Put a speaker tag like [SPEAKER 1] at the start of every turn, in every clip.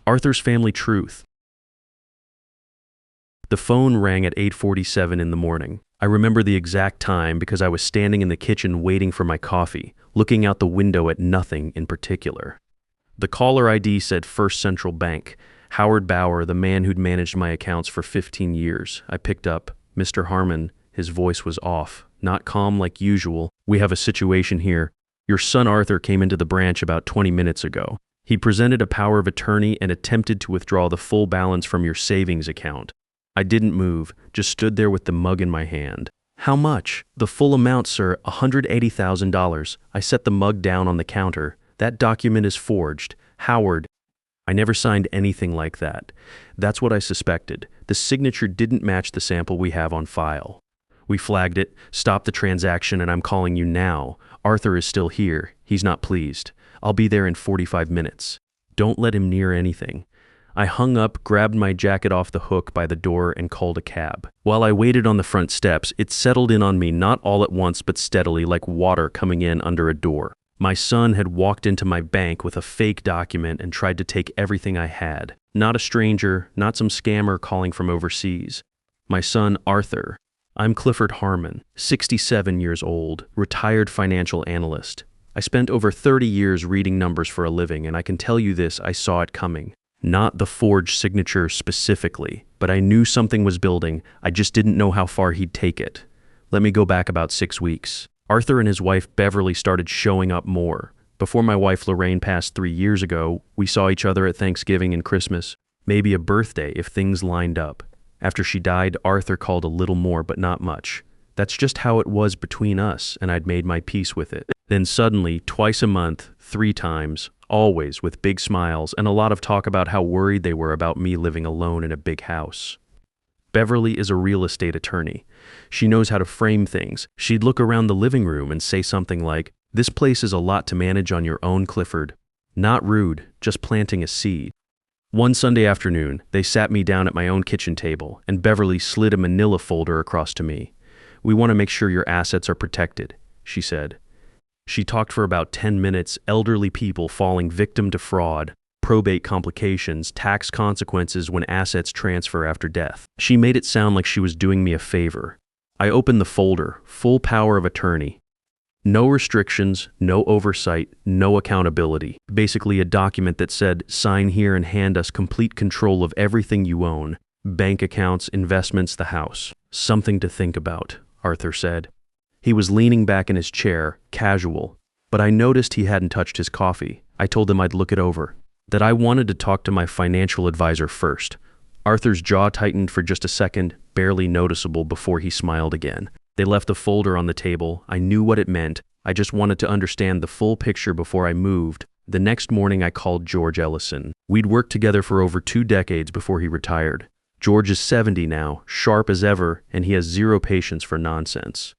[SPEAKER 1] Arthur's family truth. The phone rang at 8:47 in the morning. I remember the exact time because I was standing in the kitchen waiting for my coffee, looking out the window at nothing in particular. The caller ID said First Central Bank. Howard Bauer, the man who'd managed my accounts for 15 years. I picked up. Mr. Harmon, his voice was off, not calm like usual. We have a situation here. Your son Arthur came into the branch about 20 minutes ago. He presented a power of attorney and attempted to withdraw the full balance from your savings account. I didn't move, just stood there with the mug in my hand. How much? The full amount, sir, $180,000. I set the mug down on the counter. That document is forged. Howard. I never signed anything like that. That's what I suspected. The signature didn't match the sample we have on file. We flagged it, stopped the transaction, and I'm calling you now. Arthur is still here. He's not pleased. I'll be there in 45 minutes. Don't let him near anything. I hung up, grabbed my jacket off the hook by the door, and called a cab. While I waited on the front steps, it settled in on me, not all at once but steadily, like water coming in under a door. My son had walked into my bank with a fake document and tried to take everything I had. Not a stranger, not some scammer calling from overseas. My son, Arthur. I'm Clifford Harmon, 67 years old, retired financial analyst. I spent over 30 years reading numbers for a living, and I can tell you this, I saw it coming. Not the forged signature specifically, but I knew something was building. I just didn't know how far he'd take it. Let me go back about 6 weeks. Arthur and his wife Beverly started showing up more. Before my wife Lorraine passed 3 years ago, we saw each other at Thanksgiving and Christmas, maybe a birthday if things lined up. After she died, Arthur called a little more, but not much. That's just how it was between us, and I'd made my peace with it. Then suddenly, twice a month, 3 times, always with big smiles and a lot of talk about how worried they were about me living alone in a big house. Beverly is a real estate attorney. She knows how to frame things. She'd look around the living room and say something like, "This place is a lot to manage on your own, Clifford." Not rude, just planting a seed. One Sunday afternoon, they sat me down at my own kitchen table, and Beverly slid a manila folder across to me. "We want to make sure your assets are protected," she said. She talked for about 10 minutes, elderly people falling victim to fraud, probate complications, tax consequences when assets transfer after death. She made it sound like she was doing me a favor. I opened the folder, full power of attorney. No restrictions, no oversight, no accountability. Basically a document that said, sign here and hand us complete control of everything you own. Bank accounts, investments, the house. Something to think about, Arthur said. He was leaning back in his chair, casual, but I noticed he hadn't touched his coffee. I told him I'd look it over, that I wanted to talk to my financial advisor first. Arthur's jaw tightened for just a second, barely noticeable before he smiled again. They left the folder on the table. I knew what it meant. I just wanted to understand the full picture before I moved. The next morning I called George Ellison. We'd worked together for over 2 decades before he retired. George is 70 now, sharp as ever, and he has zero patience for nonsense.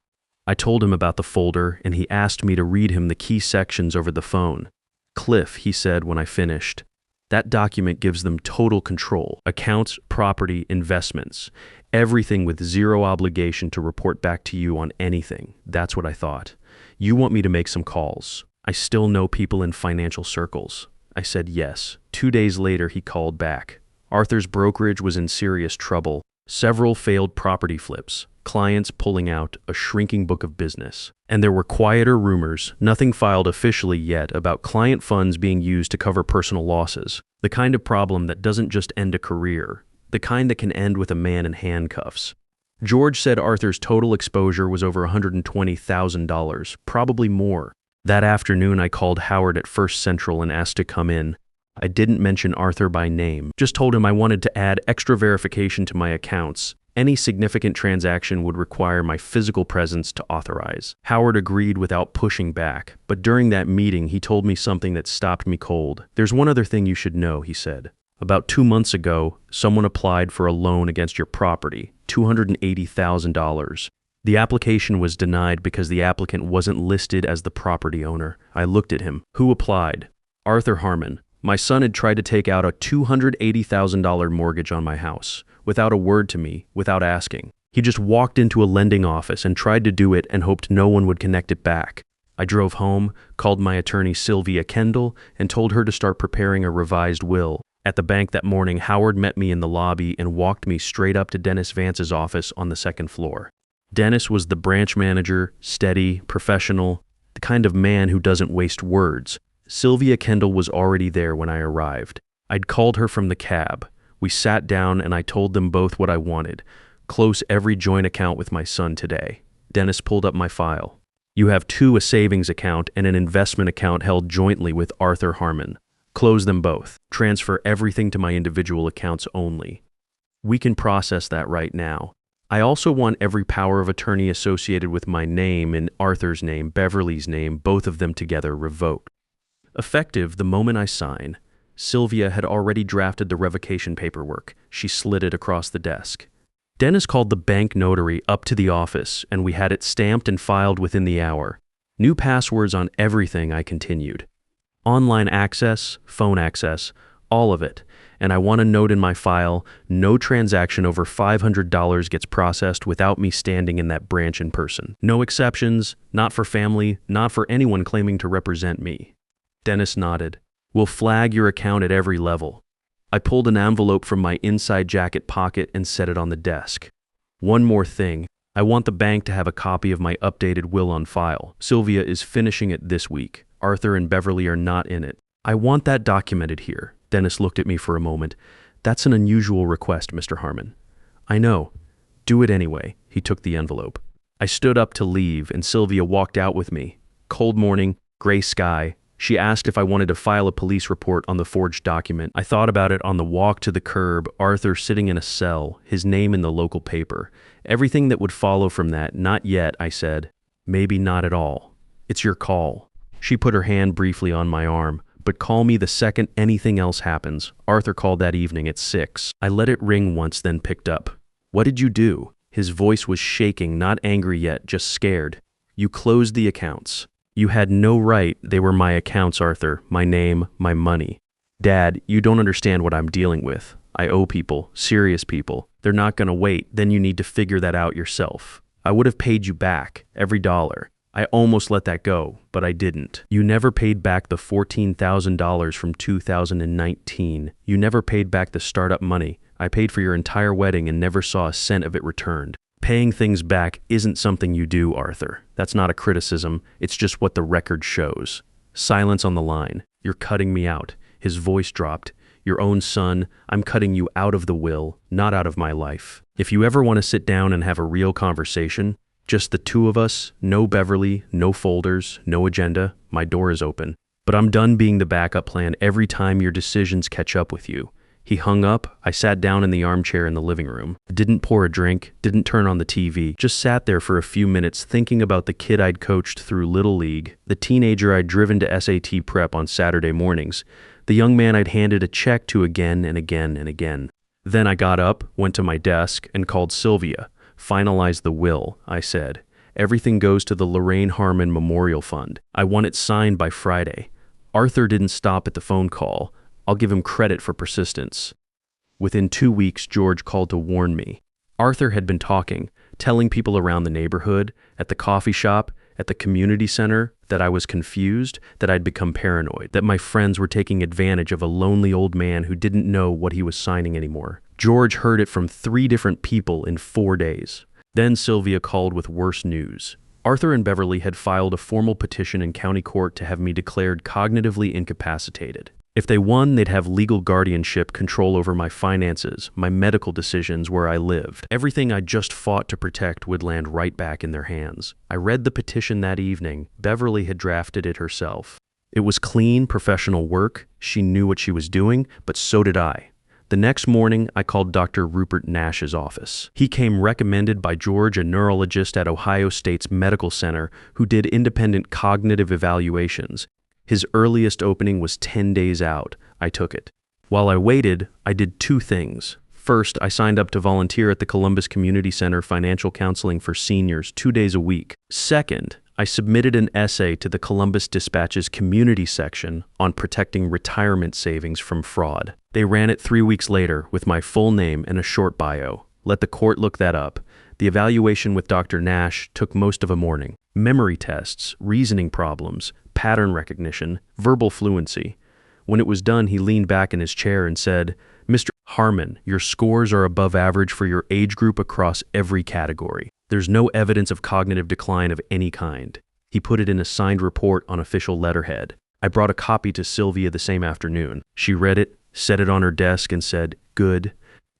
[SPEAKER 1] I told him about the folder, and he asked me to read him the key sections over the phone. "Cliff," he said when I finished, "that document gives them total control. Accounts, property, investments. Everything with zero obligation to report back to you on anything." That's what I thought. "You want me to make some calls. I still know people in financial circles." I said yes. 2 days later, he called back. Arthur's brokerage was in serious trouble. Several failed property flips, clients pulling out, a shrinking book of business. And there were quieter rumors, nothing filed officially yet, about client funds being used to cover personal losses. The kind of problem that doesn't just end a career, the kind that can end with a man in handcuffs. George said Arthur's total exposure was over $120,000, probably more. That afternoon, I called Howard at First Central and asked to come in. I didn't mention Arthur by name, just told him I wanted to add extra verification to my accounts. Any significant transaction would require my physical presence to authorize. Howard agreed without pushing back, but during that meeting, he told me something that stopped me cold. "There's one other thing you should know," he said. "About 2 months ago, someone applied for a loan against your property, $280,000. The application was denied because the applicant wasn't listed as the property owner." I looked at him. "Who applied?" "Arthur Harmon. My son had tried to take out a $280,000 mortgage on my house, without a word to me, without asking. He just walked into a lending office and tried to do it and hoped no one would connect it back. I drove home, called my attorney Sylvia Kendall, and told her to start preparing a revised will. At the bank that morning, Howard met me in the lobby and walked me straight up to Dennis Vance's office on the second floor. Dennis was the branch manager, steady, professional, the kind of man who doesn't waste words. Sylvia Kendall was already there when I arrived. I'd called her from the cab. We sat down and I told them both what I wanted. Close every joint account with my son today. Dennis pulled up my file. You have a savings account and an investment account held jointly with Arthur Harmon. Close them both. Transfer everything to my individual accounts only. We can process that right now. I also want every power of attorney associated with my name and Arthur's name, Beverly's name, both of them together revoked. Effective the moment I sign. Sylvia had already drafted the revocation paperwork. She slid it across the desk. Dennis called the bank notary up to the office, and we had it stamped and filed within the hour. New passwords on everything, I continued. Online access, phone access, all of it. And I want a note in my file, no transaction over $500 gets processed without me standing in that branch in person. No exceptions, not for family, not for anyone claiming to represent me. Dennis nodded. We'll flag your account at every level. I pulled an envelope from my inside jacket pocket and set it on the desk. One more thing. I want the bank to have a copy of my updated will on file. Sylvia is finishing it this week. Arthur and Beverly are not in it. I want that documented here. Dennis looked at me for a moment. That's an unusual request, Mr. Harmon. I know. Do it anyway. He took the envelope. I stood up to leave, and Sylvia walked out with me. Cold morning, gray sky. She asked if I wanted to file a police report on the forged document. I thought about it on the walk to the curb, Arthur sitting in a cell, his name in the local paper. Everything that would follow from that, not yet, I said. Maybe not at all. It's your call. She put her hand briefly on my arm. But call me the second anything else happens. Arthur called that evening at 6. I let it ring once, then picked up. What did you do? His voice was shaking, not angry yet, just scared. You closed the accounts. You had no right. They were my accounts, Arthur. My name, my money. Dad, you don't understand what I'm dealing with. I owe people, serious people. They're not going to wait. Then you need to figure that out yourself. I would have paid you back, every dollar. I almost let that go, but I didn't. You never paid back the $14,000 from 2019. You never paid back the startup money. I paid for your entire wedding and never saw a cent of it returned. Paying things back isn't something you do, Arthur. That's not a criticism. It's just what the record shows. Silence on the line. You're cutting me out. His voice dropped. Your own son, I'm cutting you out of the will, not out of my life. If you ever want to sit down and have a real conversation, just the two of us, no Beverly, no folders, no agenda, my door is open. But I'm done being the backup plan every time your decisions catch up with you. He hung up. I sat down in the armchair in the living room. Didn't pour a drink, didn't turn on the TV. Just sat there for a few minutes thinking about the kid I'd coached through Little League, the teenager I'd driven to SAT prep on Saturday mornings, the young man I'd handed a check to again and again and again. Then I got up, went to my desk, and called Sylvia. Finalize the will, I said. Everything goes to the Lorraine Harmon Memorial Fund. I want it signed by Friday. Arthur didn't stop at the phone call. I'll give him credit for persistence. Within 2 weeks, George called to warn me. Arthur had been talking, telling people around the neighborhood, at the coffee shop, at the community center, that I was confused, that I'd become paranoid, that my friends were taking advantage of a lonely old man who didn't know what he was signing anymore. George heard it from 3 different people in 4 days. Then Sylvia called with worse news. Arthur and Beverly had filed a formal petition in county court to have me declared cognitively incapacitated. If they won, they'd have legal guardianship, control over my finances, my medical decisions, where I lived. Everything I just fought to protect would land right back in their hands. I read the petition that evening. Beverly had drafted it herself. It was clean, professional work. She knew what she was doing, but so did I. The next morning, I called Dr. Rupert Nash's office. He came recommended by George, a neurologist at Ohio State's Medical Center who did independent cognitive evaluations. His earliest opening was 10 days out. I took it. While I waited, I did 2 things. First, I signed up to volunteer at the Columbus Community Center financial counseling for seniors 2 days a week. Second, I submitted an essay to the Columbus Dispatch's community section on protecting retirement savings from fraud. They ran it 3 weeks later with my full name and a short bio. Let the court look that up. The evaluation with Dr. Nash took most of a morning. Memory tests, reasoning problems, pattern recognition, verbal fluency. When it was done, he leaned back in his chair and said, "Mr. Harmon, your scores are above average for your age group across every category. There's no evidence of cognitive decline of any kind." He put it in a signed report on official letterhead. I brought a copy to Sylvia the same afternoon. She read it, set it on her desk, and said, "Good.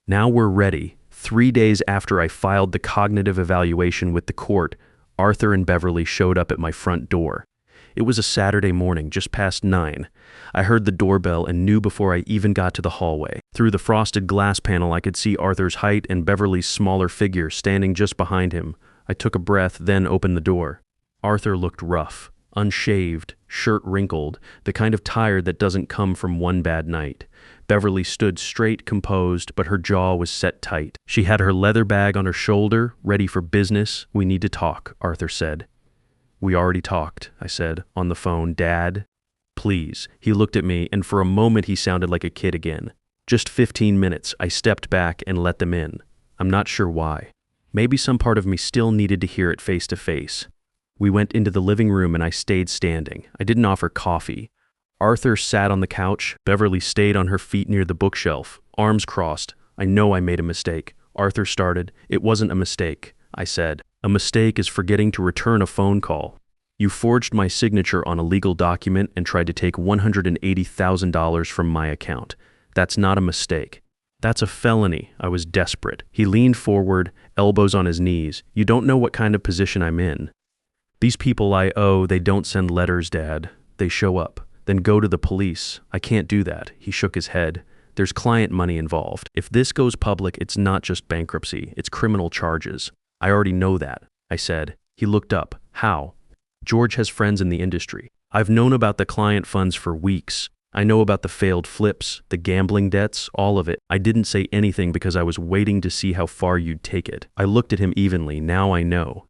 [SPEAKER 1] Now we're ready." 3 days after I filed the cognitive evaluation with the court, Arthur and Beverly showed up at my front door. It was a Saturday morning, just past 9. I heard the doorbell and knew before I even got to the hallway. Through the frosted glass panel, I could see Arthur's height and Beverly's smaller figure standing just behind him. I took a breath, then opened the door. Arthur looked rough, unshaved, shirt wrinkled, the kind of tired that doesn't come from one bad night. Beverly stood straight, composed, but her jaw was set tight. She had her leather bag on her shoulder, ready for business. "We need to talk," Arthur said. "We already talked," I said, on the phone. "Dad, please." He looked at me, and for a moment he sounded like a kid again. "Just 15 minutes. I stepped back and let them in. I'm not sure why. Maybe some part of me still needed to hear it face to face." We went into the living room and I stayed standing. I didn't offer coffee. Arthur sat on the couch. Beverly stayed on her feet near the bookshelf, arms crossed. "I know I made a mistake." Arthur started. "It wasn't a mistake," I said. "A mistake is forgetting to return a phone call. You forged my signature on a legal document and tried to take $180,000 from my account. That's not a mistake. That's a felony." I was desperate. He leaned forward, elbows on his knees. "You don't know what kind of position I'm in. These people I owe, they don't send letters, Dad. They show up, then go to the police. I can't do that." He shook his head. "There's client money involved. If this goes public, it's not just bankruptcy, it's criminal charges." "I already know that," I said. He looked up. "How?" "George has friends in the industry. I've known about the client funds for weeks. I know about the failed flips, the gambling debts, all of it. I didn't say anything because I was waiting to see how far you'd take it." I looked at him evenly. "Now I know."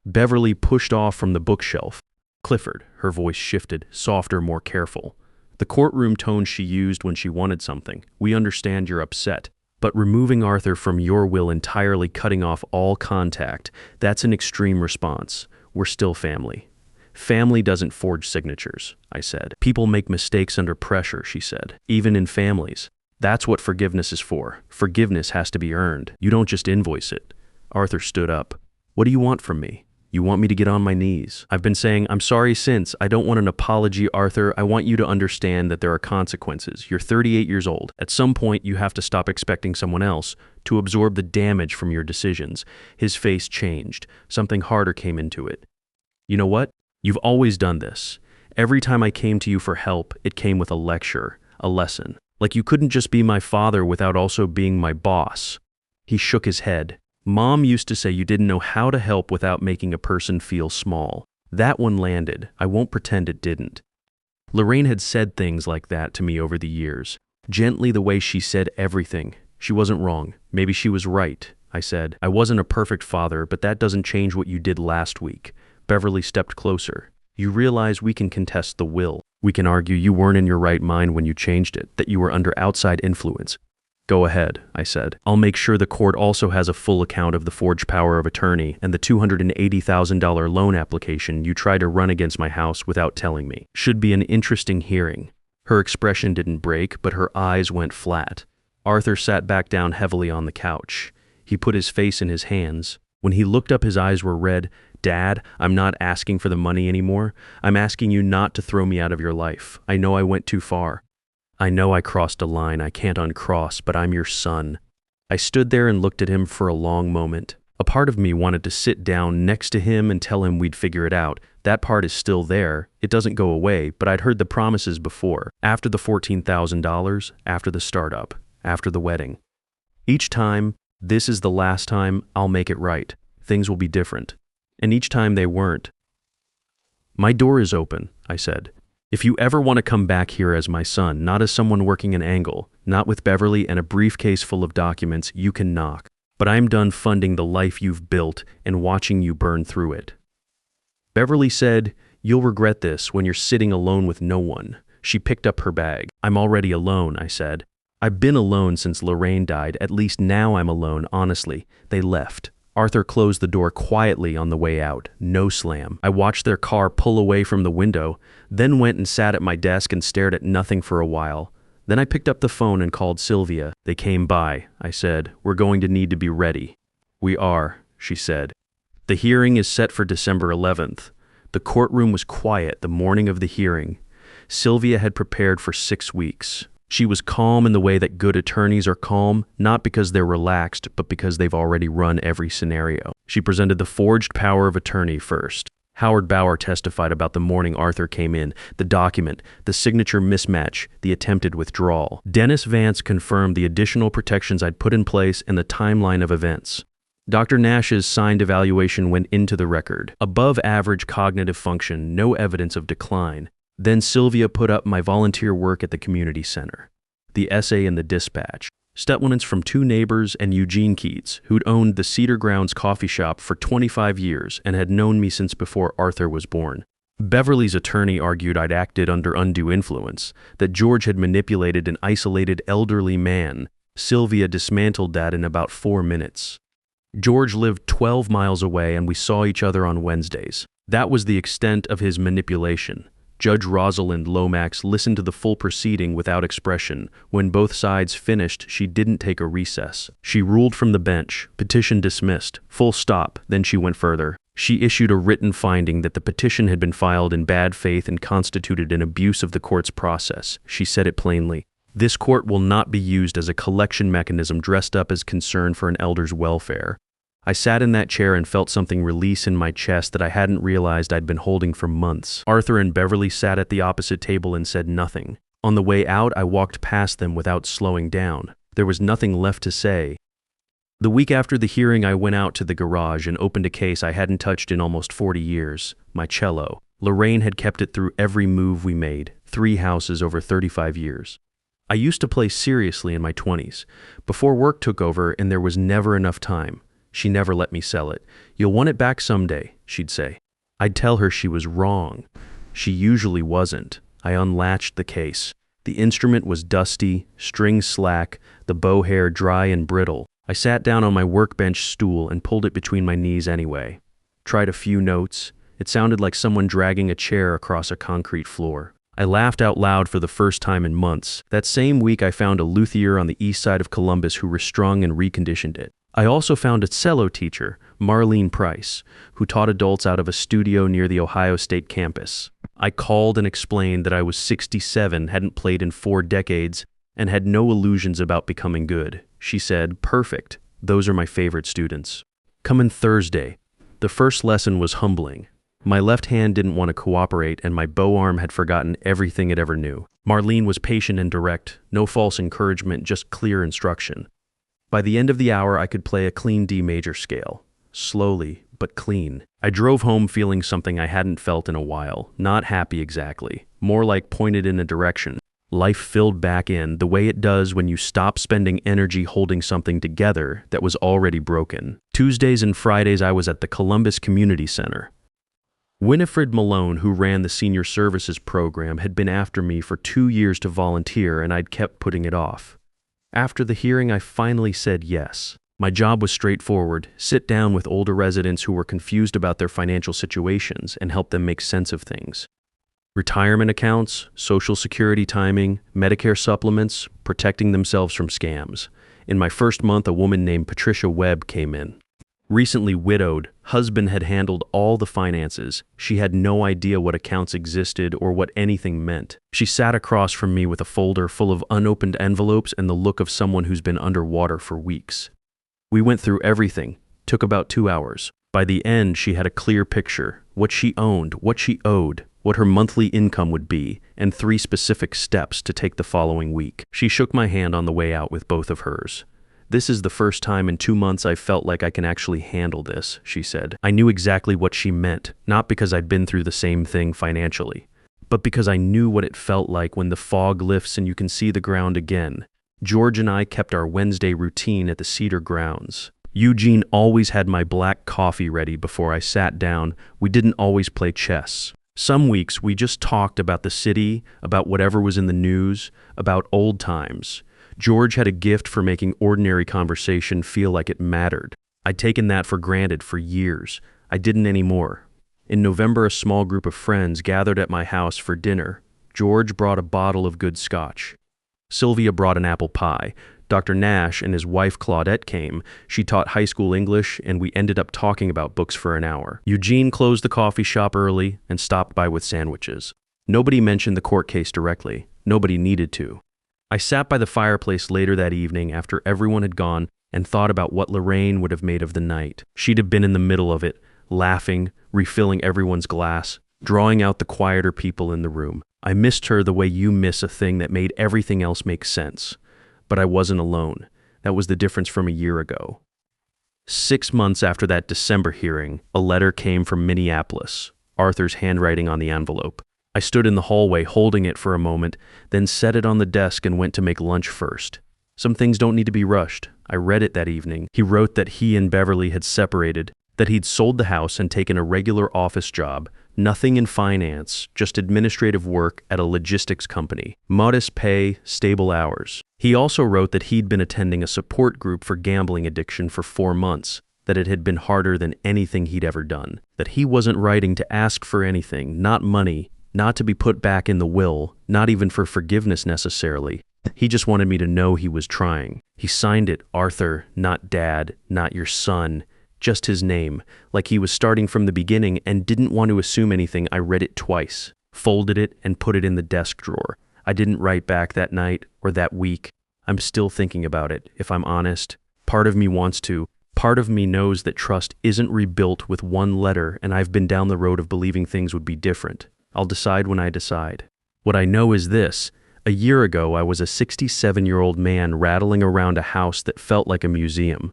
[SPEAKER 1] Beverly pushed off from the bookshelf. "Clifford," her voice shifted, softer, more careful. The courtroom tone she used when she wanted something. "We understand you're upset, but removing Arthur from your will, entirely cutting off all contact, that's an extreme response. We're still family." "Family doesn't forge signatures," I said. "People make mistakes under pressure," she said, "even in families. That's what forgiveness is for. Forgiveness has to be earned. You don't just invoice it." Arthur stood up. "What do you want from me? You want me to get on my knees?" "I've been saying I'm sorry since. I don't want an apology, Arthur. I want you to understand that there are consequences. You're 38 years old. At some point, you have to stop expecting someone else to absorb the damage from your decisions." His face changed. Something harder came into it. "You know what? You've always done this. Every time I came to you for help, it came with a lecture, a lesson. Like you couldn't just be my father without also being my boss." He shook his head. "Mom used to say you didn't know how to help without making a person feel small. That one landed. I won't pretend it didn't." Lorraine had said things like that to me over the years. Gently, the way she said everything. She wasn't wrong. Maybe she was right. I said, "I wasn't a perfect father, but that doesn't change what you did last week." Beverly stepped closer. "You realize we can contest the will. We can argue you weren't in your right mind when you changed it, that you were under outside influence." "Go ahead," I said. "I'll make sure the court also has a full account of the forged power of attorney and the $280,000 loan application you tried to run against my house without telling me. Should be an interesting hearing." Her expression didn't break, but her eyes went flat. Arthur sat back down heavily on the couch. He put his face in his hands. When he looked up, his eyes were red. "Dad, I'm not asking for the money anymore. I'm asking you not to throw me out of your life. I know I went too far. I know I crossed a line I can't uncross, but I'm your son." I stood there and looked at him for a long moment. A part of me wanted to sit down next to him and tell him we'd figure it out. That part is still there. It doesn't go away, but I'd heard the promises before. After the $14,000, after the startup, after the wedding. Each time, "This is the last time, I'll make it right. Things will be different." And each time they weren't. "My door is open," I said. "If you ever want to come back here as my son, not as someone working an angle, not with Beverly and a briefcase full of documents, you can knock. But I'm done funding the life you've built and watching you burn through it." Beverly said, "You'll regret this when you're sitting alone with no one." She picked up her bag. "I'm already alone," I said. "I've been alone since Lorraine died. At least now I'm alone, honestly. They left. Arthur closed the door quietly on the way out, no slam. I watched their car pull away from the window, then went and sat at my desk and stared at nothing for a while. Then I picked up the phone and called Sylvia. They came by. I said, "We're going to need to be ready." "We are," she said. The hearing is set for December 11th. The courtroom was quiet the morning of the hearing. Sylvia had prepared for 6 weeks. She was calm in the way that good attorneys are calm, not because they're relaxed, but because they've already run every scenario. She presented the forged power of attorney first. Howard Bauer testified about the morning Arthur came in, the document, the signature mismatch, the attempted withdrawal. Dennis Vance confirmed the additional protections I'd put in place and the timeline of events. Dr. Nash's signed evaluation went into the record. Above average cognitive function, no evidence of decline. Then Sylvia put up my volunteer work at the community center, the essay in the dispatch, statements from 2 neighbors and Eugene Keats, who'd owned the Cedar Grounds coffee shop for 25 years and had known me since before Arthur was born. Beverly's attorney argued I'd acted under undue influence, that George had manipulated an isolated elderly man. Sylvia dismantled that in about 4 minutes. George lived 12 miles away and we saw each other on Wednesdays. That was the extent of his manipulation. Judge Rosalind Lomax listened to the full proceeding without expression. When both sides finished, she didn't take a recess. She ruled from the bench, petition dismissed, full stop, then she went further. She issued a written finding that the petition had been filed in bad faith and constituted an abuse of the court's process. She said it plainly. This court will not be used as a collection mechanism dressed up as concern for an elder's welfare. I sat in that chair and felt something release in my chest that I hadn't realized I'd been holding for months. Arthur and Beverly sat at the opposite table and said nothing. On the way out, I walked past them without slowing down. There was nothing left to say. The week after the hearing, I went out to the garage and opened a case I hadn't touched in almost 40 years, my cello. Lorraine had kept it through every move we made, 3 houses over 35 years. I used to play seriously in my 20s, before work took over and there was never enough time. She never let me sell it. "You'll want it back someday," she'd say. I'd tell her she was wrong. She usually wasn't. I unlatched the case. The instrument was dusty, strings slack, the bow hair dry and brittle. I sat down on my workbench stool and pulled it between my knees anyway. Tried a few notes. It sounded like someone dragging a chair across a concrete floor. I laughed out loud for the first time in months. That same week I found a luthier on the east side of Columbus who restrung and reconditioned it. I also found a cello teacher, Marlene Price, who taught adults out of a studio near the Ohio State campus. I called and explained that I was 67, hadn't played in 4 decades, and had no illusions about becoming good. She said, "Perfect. Those are my favorite students." Coming Thursday. The first lesson was humbling. My left hand didn't want to cooperate, and my bow arm had forgotten everything it ever knew. Marlene was patient and direct, no false encouragement, just clear instruction. By the end of the hour, I could play a clean D major scale. Slowly, but clean. I drove home feeling something I hadn't felt in a while. Not happy exactly. More like pointed in a direction. Life filled back in, the way it does when you stop spending energy holding something together that was already broken. Tuesdays and Fridays, I was at the Columbus Community Center. Winifred Malone, who ran the Senior Services program, had been after me for 2 years to volunteer, and I'd kept putting it off. After the hearing, I finally said yes. My job was straightforward: sit down with older residents who were confused about their financial situations and help them make sense of things. Retirement accounts, Social Security timing, Medicare supplements, protecting themselves from scams. In my first month, a woman named Patricia Webb came in. Recently widowed, husband had handled all the finances. She had no idea what accounts existed or what anything meant. She sat across from me with a folder full of unopened envelopes and the look of someone who's been underwater for weeks. We went through everything. Took about 2 hours. By the end, she had a clear picture: what she owned, what she owed, what her monthly income would be, and 3 specific steps to take the following week. She shook my hand on the way out with both of hers. "This is the first time in 2 months I felt like I can actually handle this," she said. I knew exactly what she meant, not because I'd been through the same thing financially, but because I knew what it felt like when the fog lifts and you can see the ground again. George and I kept our Wednesday routine at the Cedar Grounds. Eugene always had my black coffee ready before I sat down. We didn't always play chess. Some weeks we just talked about the city, about whatever was in the news, about old times. George had a gift for making ordinary conversation feel like it mattered. I'd taken that for granted for years. I didn't anymore. In November, a small group of friends gathered at my house for dinner. George brought a bottle of good scotch. Sylvia brought an apple pie. Dr. Nash and his wife Claudette came. She taught high school English, and we ended up talking about books for an hour. Eugene closed the coffee shop early and stopped by with sandwiches. Nobody mentioned the court case directly. Nobody needed to. I sat by the fireplace later that evening after everyone had gone and thought about what Lorraine would have made of the night. She'd have been in the middle of it, laughing, refilling everyone's glass, drawing out the quieter people in the room. I missed her the way you miss a thing that made everything else make sense. But I wasn't alone. That was the difference from a year ago. 6 months after that December hearing, a letter came from Minneapolis, Arthur's handwriting on the envelope. I stood in the hallway holding it for a moment, then set it on the desk and went to make lunch first. Some things don't need to be rushed. I read it that evening. He wrote that he and Beverly had separated, that he'd sold the house and taken a regular office job, nothing in finance, just administrative work at a logistics company. Modest pay, stable hours. He also wrote that he'd been attending a support group for gambling addiction for 4 months, that it had been harder than anything he'd ever done, that he wasn't writing to ask for anything, not money, not to be put back in the will, not even for forgiveness necessarily. He just wanted me to know he was trying. He signed it Arthur, not Dad, not your son, just his name, like he was starting from the beginning and didn't want to assume anything. I read it twice, folded it, and put it in the desk drawer. I didn't write back that night or that week. I'm still thinking about it, if I'm honest. Part of me wants to. Part of me knows that trust isn't rebuilt with one letter, and I've been down the road of believing things would be different. I'll decide when I decide. What I know is this. A year ago, I was a 67-year-old man rattling around a house that felt like a museum.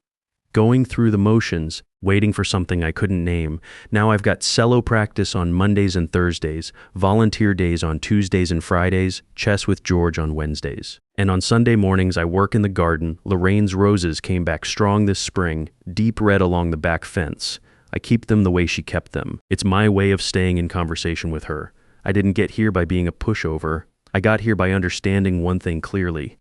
[SPEAKER 1] Going through the motions, waiting for something I couldn't name. Now I've got cello practice on Mondays and Thursdays, volunteer days on Tuesdays and Fridays, chess with George on Wednesdays. And on Sunday mornings I work in the garden. Lorraine's roses came back strong this spring, deep red along the back fence. I keep them the way she kept them. It's my way of staying in conversation with her. I didn't get here by being a pushover. I got here by understanding one thing clearly.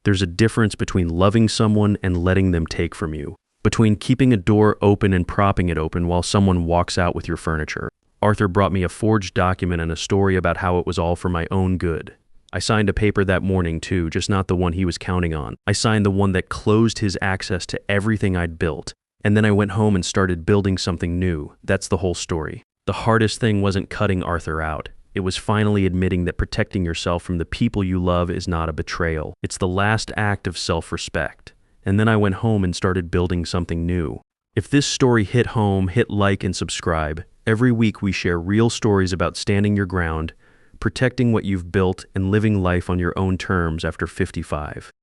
[SPEAKER 1] There's a difference between loving someone and letting them take from you. Between keeping a door open and propping it open while someone walks out with your furniture. Arthur brought me a forged document and a story about how it was all for my own good. I signed a paper that morning too, just not the one he was counting on. I signed the one that closed his access to everything I'd built. And then I went home and started building something new. That's the whole story. The hardest thing wasn't cutting Arthur out. It was finally admitting that protecting yourself from the people you love is not a betrayal. It's the last act of self-respect. And then I went home and started building something new. If this story hit home, hit like and subscribe. Every week we share real stories about standing your ground, protecting what you've built, and living life on your own terms after 55.